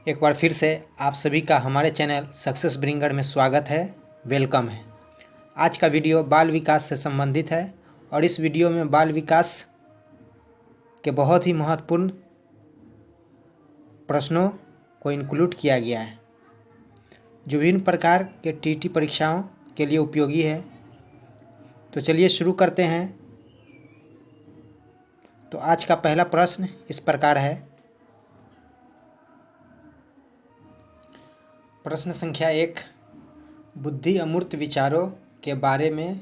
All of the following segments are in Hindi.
एक बार फिर से आप सभी का हमारे चैनल सक्सेस ब्रिंगर में स्वागत है, वेलकम है। आज का वीडियो बाल विकास से संबंधित है और इस वीडियो में बाल विकास के बहुत ही महत्वपूर्ण प्रश्नों को इंक्लूड किया गया है जो विभिन्न प्रकार के टीटी परीक्षाओं के लिए उपयोगी है। तो चलिए शुरू करते हैं। तो आज का पहला प्रश्न इस प्रकार है। प्रश्न संख्या 1, बुद्धि अमूर्त विचारों के बारे में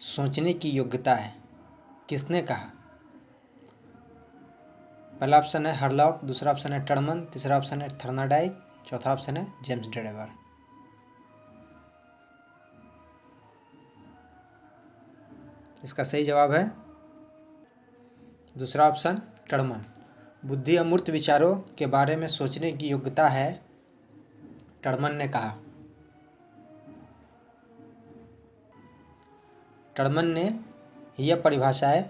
सोचने की योग्यता है, किसने कहा? पहला ऑप्शन है हरलॉक, दूसरा ऑप्शन है टर्मन, तीसरा ऑप्शन है थर्नाडाइक, चौथा ऑप्शन है जेम्स ड्रेवर। इसका सही जवाब है दूसरा ऑप्शन टर्मन। बुद्धि अमूर्त विचारों के बारे में सोचने की योग्यता है, टर्मन ने कहा। टर्मन ने यह परिभाषाएं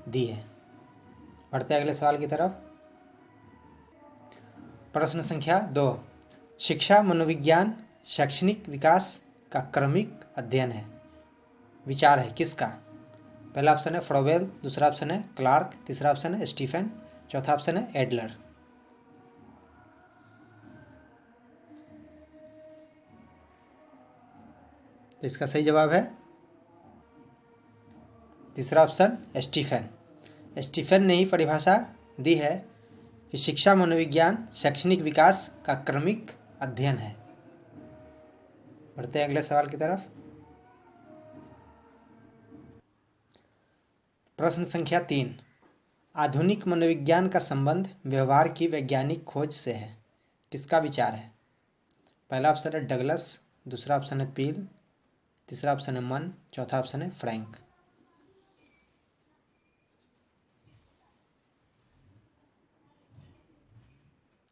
दी है। बढ़ते अगले सवाल की तरफ। प्रश्न संख्या 2, शिक्षा मनोविज्ञान शैक्षणिक विकास का क्रमिक अध्ययन है, विचार है, किसका? पहला ऑप्शन है फ्रोबेल, दूसरा ऑप्शन है क्लार्क, तीसरा ऑप्शन है स्टीफन, चौथा ऑप्शन है एडलर। तो इसका सही जवाब है तीसरा ऑप्शन स्टीफन। स्टीफन ने ही परिभाषा दी है कि शिक्षा मनोविज्ञान शैक्षणिक विकास का क्रमिक अध्ययन है। बढ़ते हैं अगले सवाल की तरफ। प्रश्न संख्या 3, आधुनिक मनोविज्ञान का संबंध व्यवहार की वैज्ञानिक खोज से है, किसका विचार है? पहला ऑप्शन है डगलस, दूसरा ऑप्शन है पील, तीसरा ऑप्शन है मन, चौथा ऑप्शन है फ्रैंक।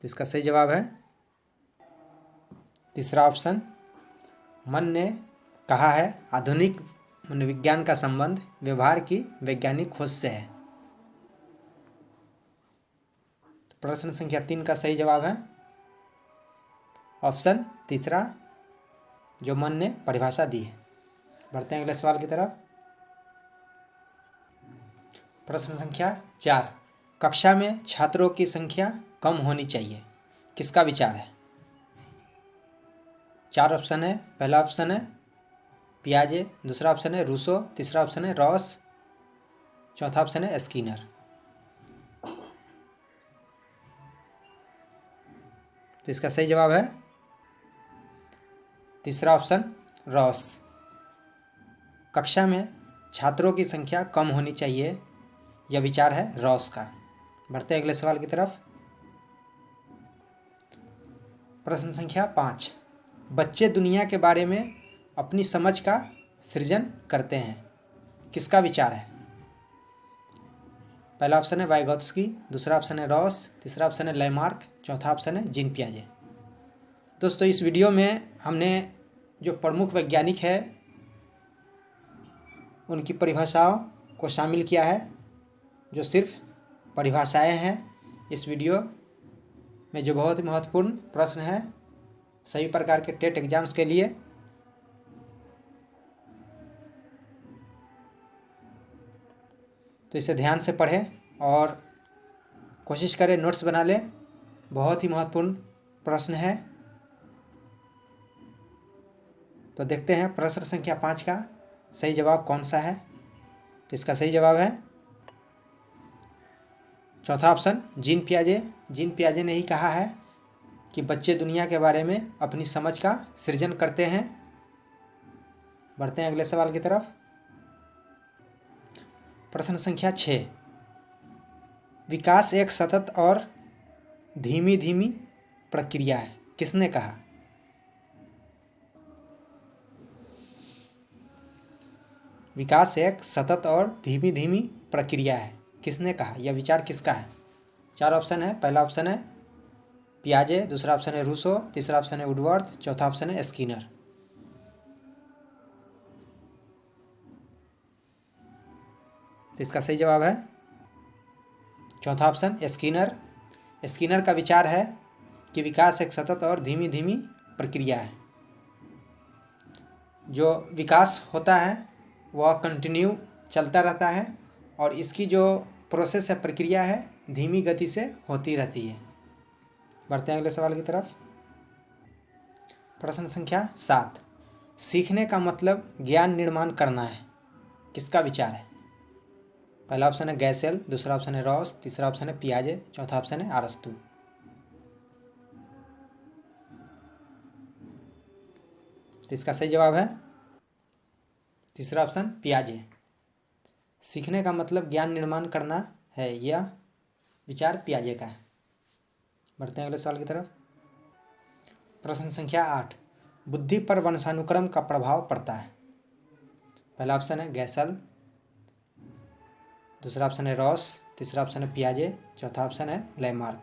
तो इसका सही जवाब है तीसरा ऑप्शन। मन ने कहा है आधुनिक मनोविज्ञान का संबंध व्यवहार की वैज्ञानिक खोज से है। प्रश्न संख्या 3 का सही जवाब है ऑप्शन तीसरा, जो मन ने परिभाषा दी है। बढ़ते हैं अगले सवाल की तरफ। प्रश्न संख्या 4, कक्षा में छात्रों की संख्या कम होनी चाहिए, किसका विचार है? 4 ऑप्शन है। पहला ऑप्शन है पियाजे, दूसरा ऑप्शन है रूसो, तीसरा ऑप्शन है रॉस, चौथा ऑप्शन है स्किनर। तो इसका सही जवाब है तीसरा ऑप्शन रॉस। कक्षा में छात्रों की संख्या कम होनी चाहिए, यह विचार है रॉस का। बढ़ते हैं अगले सवाल की तरफ। प्रश्न संख्या 5, बच्चे दुनिया के बारे में अपनी समझ का सृजन करते हैं, किसका विचार है? पहला ऑप्शन है वाइगोत्स्की, दूसरा ऑप्शन है रॉस, तीसरा ऑप्शन है लेमार्क, चौथा ऑप्शन है जीन पियाजे। दोस्तों, इस वीडियो में हमने जो प्रमुख वैज्ञानिक है उनकी परिभाषाओं को शामिल किया है, जो सिर्फ परिभाषाएं हैं। इस वीडियो में जो बहुत ही महत्वपूर्ण प्रश्न है सभी प्रकार के टेट एग्जाम्स के लिए, तो इसे ध्यान से पढ़ें और कोशिश करें नोट्स बना लें। बहुत ही महत्वपूर्ण प्रश्न है। तो देखते हैं प्रश्न संख्या 5 का सही जवाब कौन सा है। तो इसका सही जवाब है चौथा ऑप्शन जीन पियाजे। जीन पियाजे ने ही कहा है कि बच्चे दुनिया के बारे में अपनी समझ का सृजन करते हैं। बढ़ते हैं अगले सवाल की तरफ। प्रश्न संख्या 6, विकास एक सतत और धीमी धीमी प्रक्रिया है, किसने कहा? विकास एक सतत और धीमी धीमी प्रक्रिया है, किसने कहा? यह विचार किसका है? 4 ऑप्शन है। पहला ऑप्शन है पियाजे, दूसरा ऑप्शन है रूसो, तीसरा ऑप्शन है वुडवर्थ, चौथा ऑप्शन है स्किनर। तो इसका सही जवाब है चौथा ऑप्शन स्किनर। स्किनर का विचार है कि विकास एक सतत और धीमी धीमी प्रक्रिया है। जो विकास होता है वह कंटिन्यू चलता रहता है और इसकी जो प्रोसेस है, प्रक्रिया है, धीमी गति से होती रहती है। बढ़ते हैं अगले सवाल की तरफ। प्रश्न संख्या 7, सीखने का मतलब ज्ञान निर्माण करना है, किसका विचार है? पहला ऑप्शन है गैसेल, दूसरा ऑप्शन है रॉस, तीसरा ऑप्शन है पियाजे, चौथा ऑप्शन है अरस्तू। तो इसका सही जवाब है तीसरा ऑप्शन पियाजे। सीखने का मतलब ज्ञान निर्माण करना है, यह विचार पियाजे का है। बढ़ते हैं अगले सवाल की तरफ। प्रश्न संख्या 8, बुद्धि पर वंशानुक्रम का प्रभाव पड़ता है। पहला ऑप्शन है गैसल, दूसरा ऑप्शन है रॉस, तीसरा ऑप्शन है पियाजे, चौथा ऑप्शन है लैमार्क।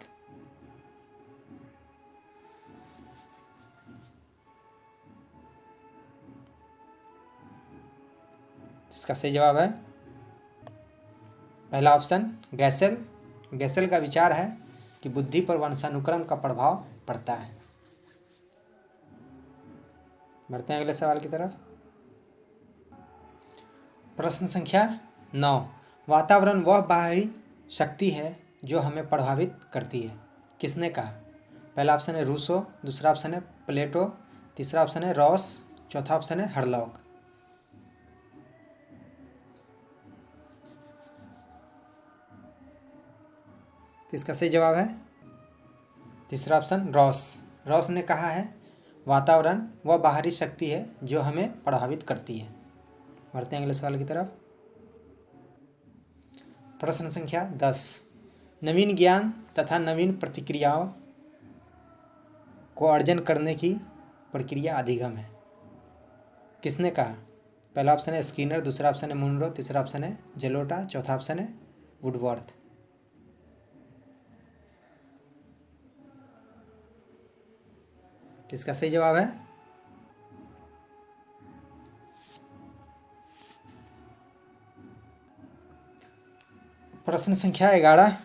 इसका सही जवाब है पहला ऑप्शन गैसेल। गैसेल का विचार है कि बुद्धि पर वंशानुक्रम का प्रभाव पड़ता है। बढ़ते हैं अगले सवाल की तरफ। प्रश्न संख्या 9, वातावरण वह बाहरी शक्ति है जो हमें प्रभावित करती है, किसने कहा? पहला ऑप्शन है रूसो, दूसरा ऑप्शन है प्लेटो, तीसरा ऑप्शन है रॉस, चौथा ऑप्शन है हरलॉक। तो इसका सही जवाब है तीसरा ऑप्शन रॉस। रॉस ने कहा है वातावरण वह बाहरी शक्ति है जो हमें प्रभावित करती है। बढ़ते हैं अगले सवाल की तरफ। प्रश्न संख्या 10, नवीन ज्ञान तथा नवीन प्रतिक्रियाओं को अर्जन करने की प्रक्रिया अधिगम है, किसने कहा? पहला ऑप्शन है स्किनर, दूसरा ऑप्शन है मुनरो, तीसरा ऑप्शन है जेलोटा, चौथा ऑप्शन है वुडवर्थ। इसका सही जवाब है प्रश्न संख्या 11,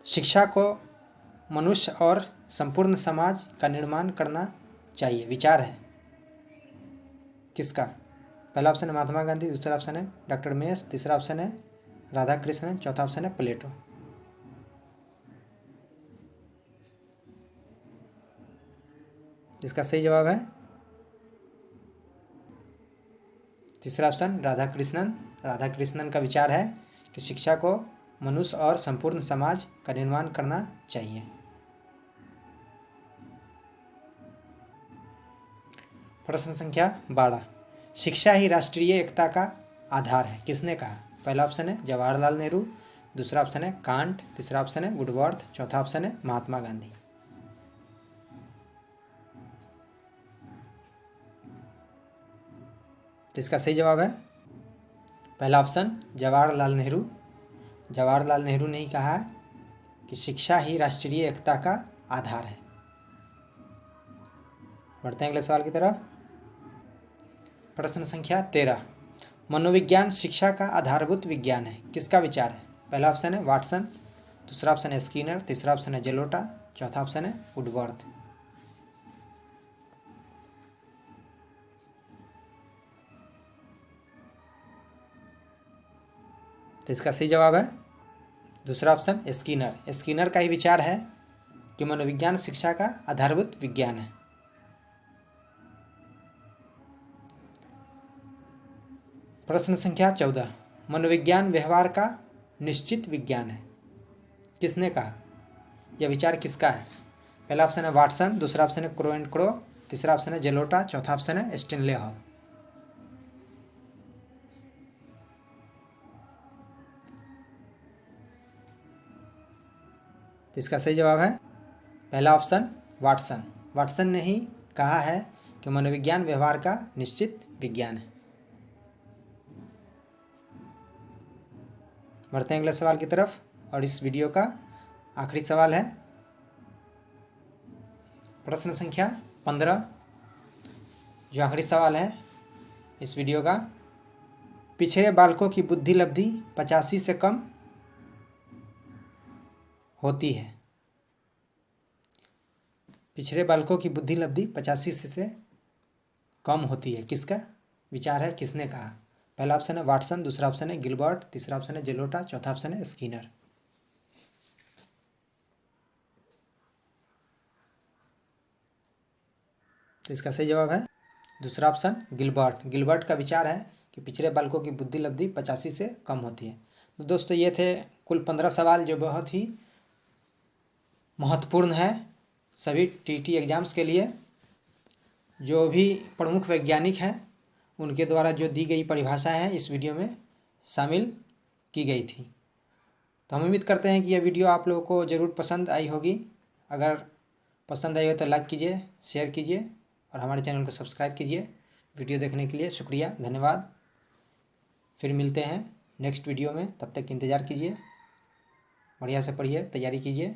शिक्षा को मनुष्य और संपूर्ण समाज का निर्माण करना चाहिए, विचार है, किसका? पहला ऑप्शन है महात्मा गांधी, दूसरा ऑप्शन है डॉक्टर मेस, तीसरा ऑप्शन है राधा कृष्णन, चौथा ऑप्शन है प्लेटो। इसका सही जवाब है तीसरा ऑप्शन राधा कृष्णन। राधा कृष्णन का विचार है कि शिक्षा को मनुष्य और संपूर्ण समाज का निर्माण करना चाहिए। प्रश्न संख्या 12, शिक्षा ही राष्ट्रीय एकता का आधार है, किसने कहा? पहला ऑप्शन है जवाहरलाल नेहरू, दूसरा ऑप्शन है कांट, तीसरा ऑप्शन है वुडवर्थ, चौथा ऑप्शन है महात्मा गांधी। तो इसका सही जवाब है पहला ऑप्शन जवाहरलाल नेहरू। जवाहरलाल नेहरू ने ही कहा कि शिक्षा ही राष्ट्रीय एकता का आधार है। बढ़ते हैं अगले सवाल की तरफ। प्रश्न संख्या 13, मनोविज्ञान शिक्षा का आधारभूत विज्ञान है, किसका विचार है? पहला ऑप्शन है वाटसन, दूसरा ऑप्शन है स्किनर, तीसरा ऑप्शन है जेलोटा, चौथा ऑप्शन है वुडवर्थ। तो इसका सही जवाब है दूसरा ऑप्शन स्किनर। स्किनर का ही विचार है कि मनोविज्ञान शिक्षा का आधारभूत विज्ञान है। प्रश्न संख्या 14, मनोविज्ञान व्यवहार का निश्चित विज्ञान है, किसने कहा? यह विचार किसका है? पहला ऑप्शन है वाटसन, दूसरा ऑप्शन है क्रो एंड क्रो, तीसरा ऑप्शन है जेलोटा, चौथा ऑप्शन है स्टेनले हॉल। तो इसका सही जवाब है पहला ऑप्शन वाटसन। वाटसन ने ही कहा है कि मनोविज्ञान व्यवहार का निश्चित विज्ञान है। बढ़ते हैं अगले सवाल की तरफ और इस वीडियो का आखिरी सवाल है प्रश्न संख्या 15। जो आखिरी सवाल है इस वीडियो का, पिछड़े बालकों की बुद्धि लब्धि 85 से कम होती है, पिछड़े बालकों की बुद्धि लब्धि 85 से कम होती है, किसका विचार है, किसने कहा? पहला ऑप्शन है वाटसन, दूसरा ऑप्शन है गिलबर्ट, तीसरा ऑप्शन है जेलोटा, चौथा ऑप्शन है स्किनर। तो इसका सही जवाब है दूसरा ऑप्शन गिलबर्ट। गिलबर्ट का विचार है कि पिछड़े बालकों की बुद्धि लब्धि 85 से कम होती है। तो दोस्तों ये थे कुल 15 सवाल जो बहुत ही महत्वपूर्ण है सभी टीटी एग्जाम्स के लिए। जो भी प्रमुख वैज्ञानिक हैं उनके द्वारा जो दी गई परिभाषा है इस वीडियो में शामिल की गई थी। तो हम उम्मीद करते हैं कि यह वीडियो आप लोगों को ज़रूर पसंद आई होगी। अगर पसंद आई हो तो लाइक कीजिए, शेयर कीजिए और हमारे चैनल को सब्सक्राइब कीजिए। वीडियो देखने के लिए शुक्रिया, धन्यवाद। फिर मिलते हैं नेक्स्ट वीडियो में, तब तक इंतज़ार कीजिए, बढ़िया से पढ़िए, तैयारी कीजिए।